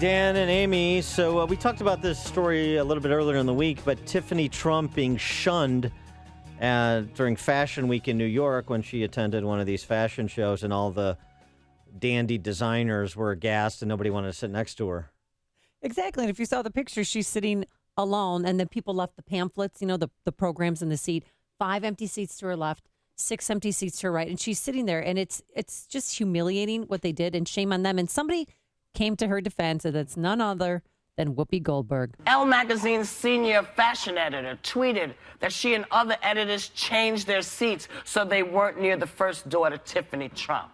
Dan and Amy. So we talked about this story a little bit earlier in the week, but Tiffany Trump being shunned during Fashion Week in New York when she attended one of these fashion shows, and all the dandy designers were aghast and nobody wanted to sit next to her. Exactly. And if you saw the picture, she's sitting alone, and then people left the pamphlets, the programs in the seat, 5 empty seats to her left, 6 empty seats to her right, and she's sitting there, and it's just humiliating what they did, and shame on them. And somebody came to her defense, and it's none other than Whoopi Goldberg. Elle magazine's senior fashion editor tweeted that she and other editors changed their seats so they weren't near the first door to Tiffany Trump.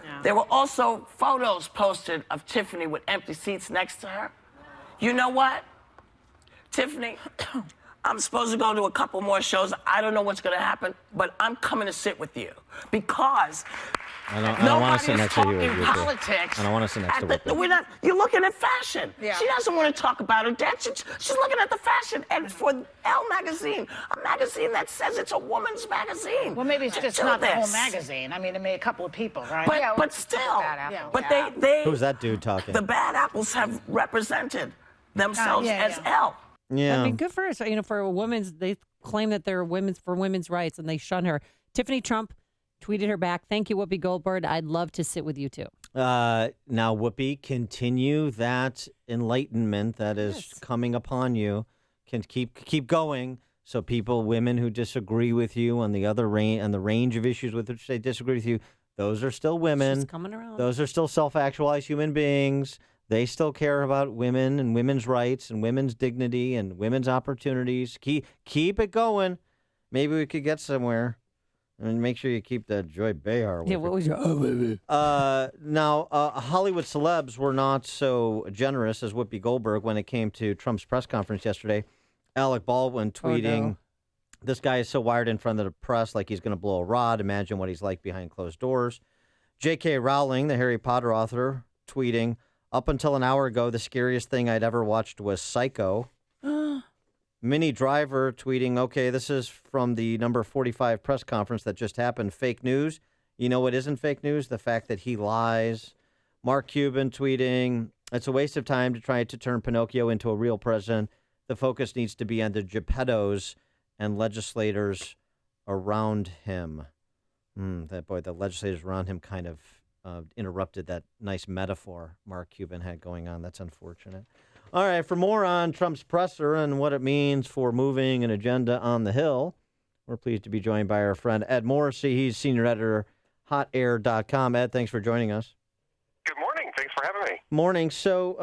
Yeah. There were also photos posted of Tiffany with empty seats next to her. You know what, Tiffany? I'm supposed to go to a couple more shows. I don't know what's going to happen, but I'm coming to sit with you because I don't want to sit next to you. Politics. I don't want to sit next to you. We're not. You're looking at fashion. Yeah. She doesn't want to talk about her dad. She's looking at the fashion. And for Elle magazine, a magazine that says it's a woman's magazine. Well, maybe it's just not the whole magazine. I mean, it may a couple of people, right? But still. Yeah. But they. Who's that dude talking? The bad apples have represented themselves as Elle. Yeah. I mean, good for her. For a woman's, they claim that they're women's rights, and they shun her. Tiffany Trump tweeted her back, "Thank you, Whoopi Goldberg. I'd love to sit with you too." Now, Whoopi, continue that enlightenment that is coming upon you. Can keep going, so women who disagree with you on the other range of issues with which they disagree with you, those are still women. She's coming around. Those are still self-actualized human beings. They still care about women and women's rights and women's dignity and women's opportunities. Keep it going. Maybe we could get somewhere. And make sure you keep that Joy Behar. Yeah, what was your... Now, Hollywood celebs were not so generous as Whoopi Goldberg when it came to Trump's press conference yesterday. Alec Baldwin tweeting, "This guy is so wired in front of the press like he's going to blow a rod. Imagine what he's like behind closed doors." J.K. Rowling, the Harry Potter author, tweeting, "Up until an hour ago, the scariest thing I'd ever watched was Psycho." Minnie Driver tweeting, "Okay, this is from the number 45 press conference that just happened. Fake news. You know what isn't fake news? The fact that he lies." Mark Cuban tweeting, "It's a waste of time to try to turn Pinocchio into a real president. The focus needs to be on the Geppettos and legislators around him." The legislators around him kind of interrupted that nice metaphor Mark Cuban had going on. That's unfortunate. All right, for more on Trump's presser and what it means for moving an agenda on the Hill, we're pleased to be joined by our friend Ed Morrissey. He's senior editor, hotair.com. Ed, thanks for joining us. Good morning. Thanks for having me. Morning. So,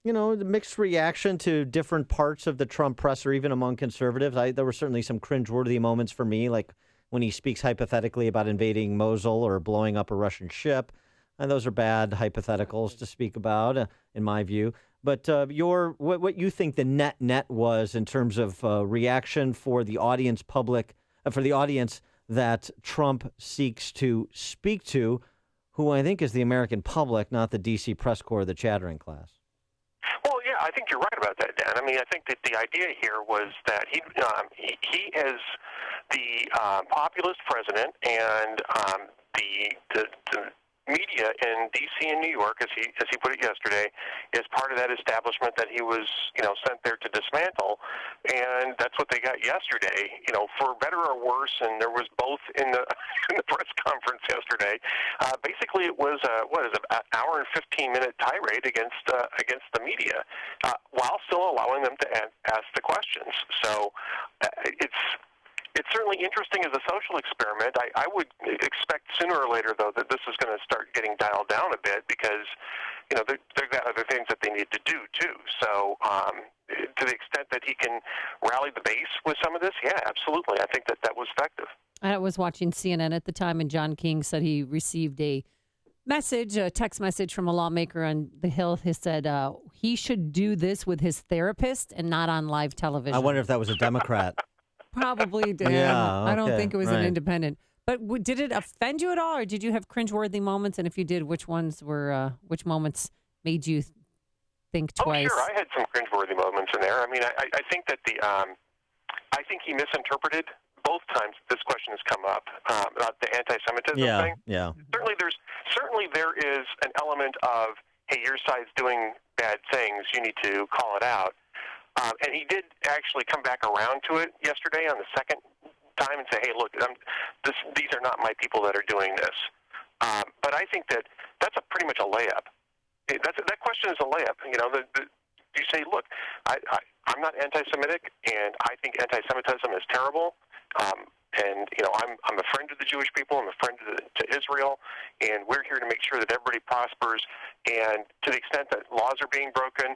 the mixed reaction to different parts of the Trump presser, even among conservatives. There were certainly some cringeworthy moments for me, like when he speaks hypothetically about invading Mosul or blowing up a Russian ship. And those are bad hypotheticals to speak about, in my view. But what you think the net was in terms of reaction for the audience that Trump seeks to speak to, who I think is the American public, not the D.C. press corps, the chattering class. Well, yeah, I think you're right about that, Dan. I mean, I think that the idea here was that he is the populist president, and the media in D.C. and New York, as he put it yesterday, is part of that establishment that he was, sent there to dismantle, and that's what they got yesterday. For better or worse, and there was both in the press conference yesterday. Basically, it was an hour and 15-minute tirade against the media, while still allowing them to ask the questions. So It's certainly interesting as a social experiment. I would expect sooner or later, though, that this is going to start getting dialed down a bit because, they've got other things that they need to do, too. So to the extent that he can rally the base with some of this, yeah, absolutely. I think that was effective. I was watching CNN at the time, and John King said he received a text message from a lawmaker on the Hill. He said he should do this with his therapist and not on live television. I wonder if that was a Democrat. Probably did. Yeah, okay, I don't think it was right. an independent. But did it offend you at all, or did you have cringeworthy moments? And if you did, which moments made you think twice? Oh, sure. I had some cringeworthy moments in there. I mean, I think that I think he misinterpreted both times this question has come up about the anti-Semitism thing. Yeah. Certainly there is an element of hey, your side's doing bad things. You need to call it out. And he did actually come back around to it yesterday on the second time and say, hey, look, these are not my people that are doing this. But I think that's pretty much a layup. That question is a layup. You say, look, I'm not anti-Semitic, and I think anti-Semitism is terrible. And I'm a friend of the Jewish people. I'm a friend to Israel, and we're here to make sure that everybody prospers. And to the extent that laws are being broken,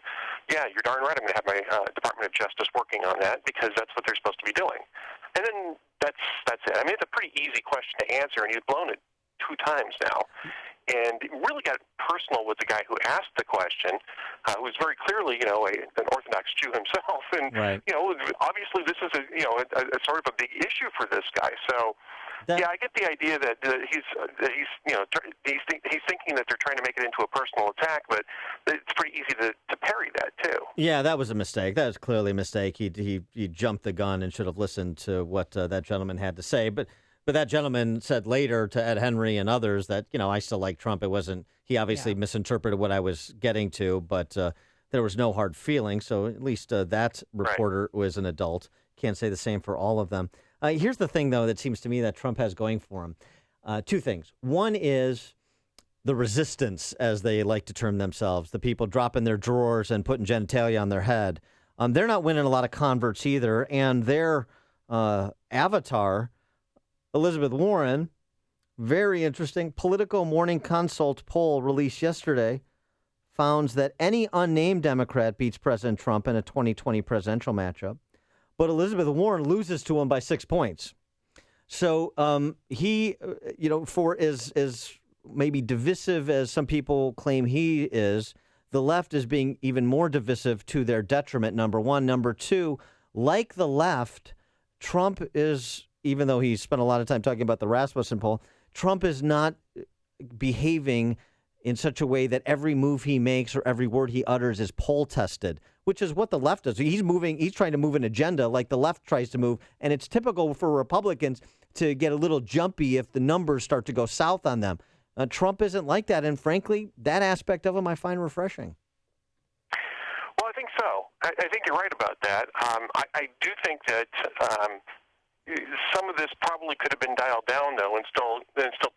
yeah, you're darn right. I'm going to have my Department of Justice working on that because that's what they're supposed to be doing. And then that's it. I mean, it's a pretty easy question to answer, and you've blown it 2 times now. And it really got personal with the guy who asked the question, who was very clearly, an Orthodox Jew himself. And, right. Obviously this is a sort of a big issue for this guy. So, I get the idea that he's thinking that they're trying to make it into a personal attack, but it's pretty easy to parry that too. Yeah, that was a mistake. That was clearly a mistake. He jumped the gun and should have listened to what that gentleman had to say. But that gentleman said later to Ed Henry and others that, I still like Trump. It wasn't, he obviously misinterpreted what I was getting to, but there was no hard feeling. So at least that reporter was an adult. Can't say the same for all of them. Here's the thing, though, that seems to me that Trump has going for him. 2 things. One is the resistance, as they like to term themselves, the people dropping their drawers and putting genitalia on their head. They're not winning a lot of converts either. And their avatar, Elizabeth Warren, very interesting. Politico Morning Consult poll released yesterday found that any unnamed Democrat beats President Trump in a 2020 presidential matchup, but Elizabeth Warren loses to him by 6 points. So he, for as maybe divisive as some people claim he is, the left is being even more divisive to their detriment, number one. Number two, like the left, Trump is, even though he spent a lot of time talking about the Rasmussen poll, Trump is not behaving in such a way that every move he makes or every word he utters is poll tested, which is what the left does. He's trying to move an agenda like the left tries to move. And it's typical for Republicans to get a little jumpy if the numbers start to go south on them. Trump isn't like that. And frankly, that aspect of him I find refreshing. Well, I think so. I think you're right about that. I do think that some of this probably could have been dialed down, though, and still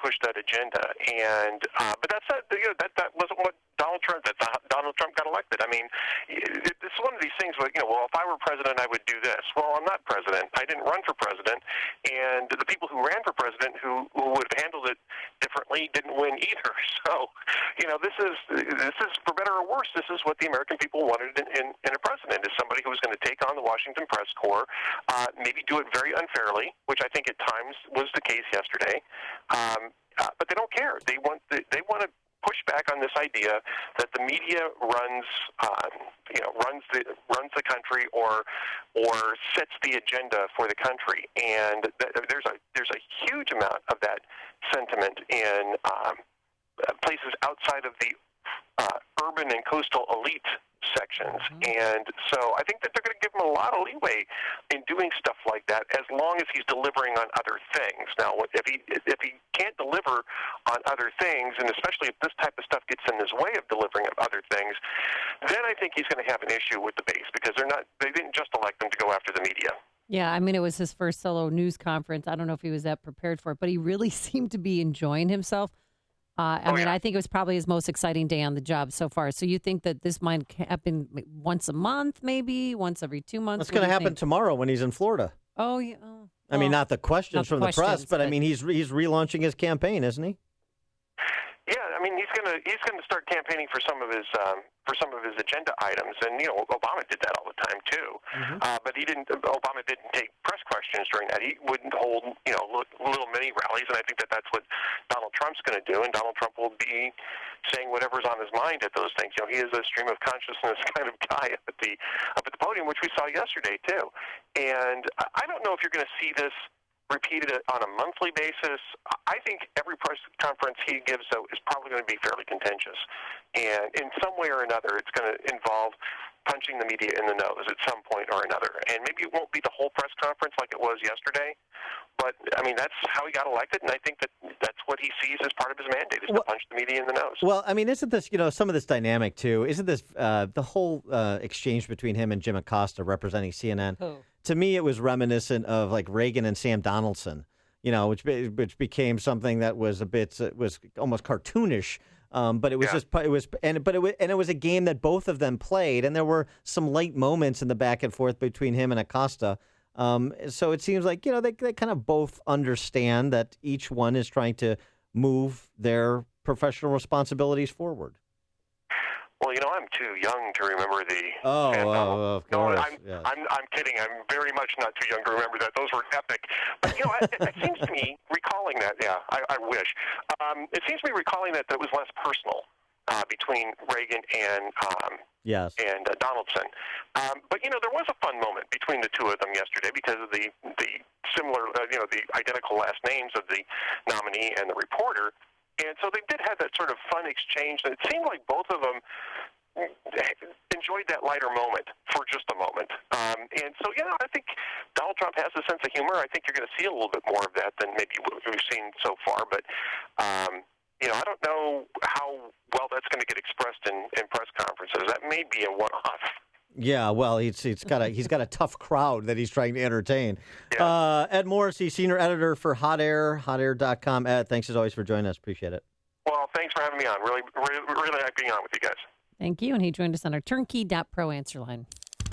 push that agenda. And but that's not, that wasn't what Donald Trump. That's how Donald Trump got elected. I mean, it's one of these things where well, if I were president, I would do this. Well, I'm not president. I didn't run for president, and the people who ran for president who would have handled it differently didn't win either. So, this is for better or worse. This is what the American people wanted in a president: is somebody who was going to take on the Washington press corps, maybe do it very unfairly, which I think at times was the case yesterday. But they don't care. They want to push back on this idea that the media runs the country or sets the agenda for the country, and there's a huge amount of that sentiment in places outside of the urban and coastal elite sections. And so I think that they're going to give him a lot of leeway in doing stuff like that as long as he's delivering on other things. Now, if he can't deliver on other things, and especially if this type of stuff gets in his way of delivering on other things, then I think he's going to have an issue with the base because they didn't just elect him to go after the media. Yeah, I mean, it was his first solo news conference. I don't know if he was that prepared for it, but he really seemed to be enjoying himself. I think it was probably his most exciting day on the job so far. So you think that this might happen once a month, maybe once every 2 months? What's going to happen tomorrow when he's in Florida? Oh, yeah. I mean, not the questions from the press, but I mean, he's relaunching his campaign, isn't he? Yeah, I mean, he's gonna start campaigning for some of his agenda items, and Obama did that all the time too. But Obama didn't take press questions during that. He wouldn't hold little mini rallies, and I think that's what Donald Trump's going to do. And Donald Trump will be saying whatever's on his mind at those things. He is a stream of consciousness kind of guy up at the podium, which we saw yesterday too. And I don't know if you're going to see this repeated on a monthly basis. I think every press conference he gives, though, is probably going to be fairly contentious. And in some way or another, it's going to involve punching the media in the nose at some point or another. And maybe it won't be the whole press conference like it was yesterday, but, I mean, that's how he got elected, and I think that's what he sees as part of his mandate, is to punch the media in the nose. Well, I mean, isn't this, some of this dynamic, too? Isn't this the whole exchange between him and Jim Acosta representing CNN? Oh. To me, it was reminiscent of, like, Reagan and Sam Donaldson, which became something that was was almost cartoonish. But it was it was a game that both of them played, and there were some light moments in the back and forth between him and Acosta. So it seems like they kind of both understand that each one is trying to move their professional responsibilities forward. Well, I'm too young to remember the. Of course. No, I'm kidding. I'm very much not too young to remember that. Those were epic. But it seems to me, recalling that. Yeah, I wish. It seems to me recalling that it was less personal between Reagan and Donaldson. But there was a fun moment between the two of them yesterday because of the similar, the identical last names of the nominee and the reporter. And so they did have that sort of fun exchange. And it seemed like both of them enjoyed that lighter moment for just a moment. And so, I think Donald Trump has a sense of humor. I think you're going to see a little bit more of that than maybe we've seen so far. But, I don't know how well that's going to get expressed in press conferences. That may be a one-off. Yeah, well, he's got a tough crowd that he's trying to entertain. Yeah. Ed Morrissey, senior editor for Hot Air, hotair.com. Ed, thanks as always for joining us. Appreciate it. Well, thanks for having me on. Really like being on with you guys. Thank you. And he joined us on our turnkey.pro answer line.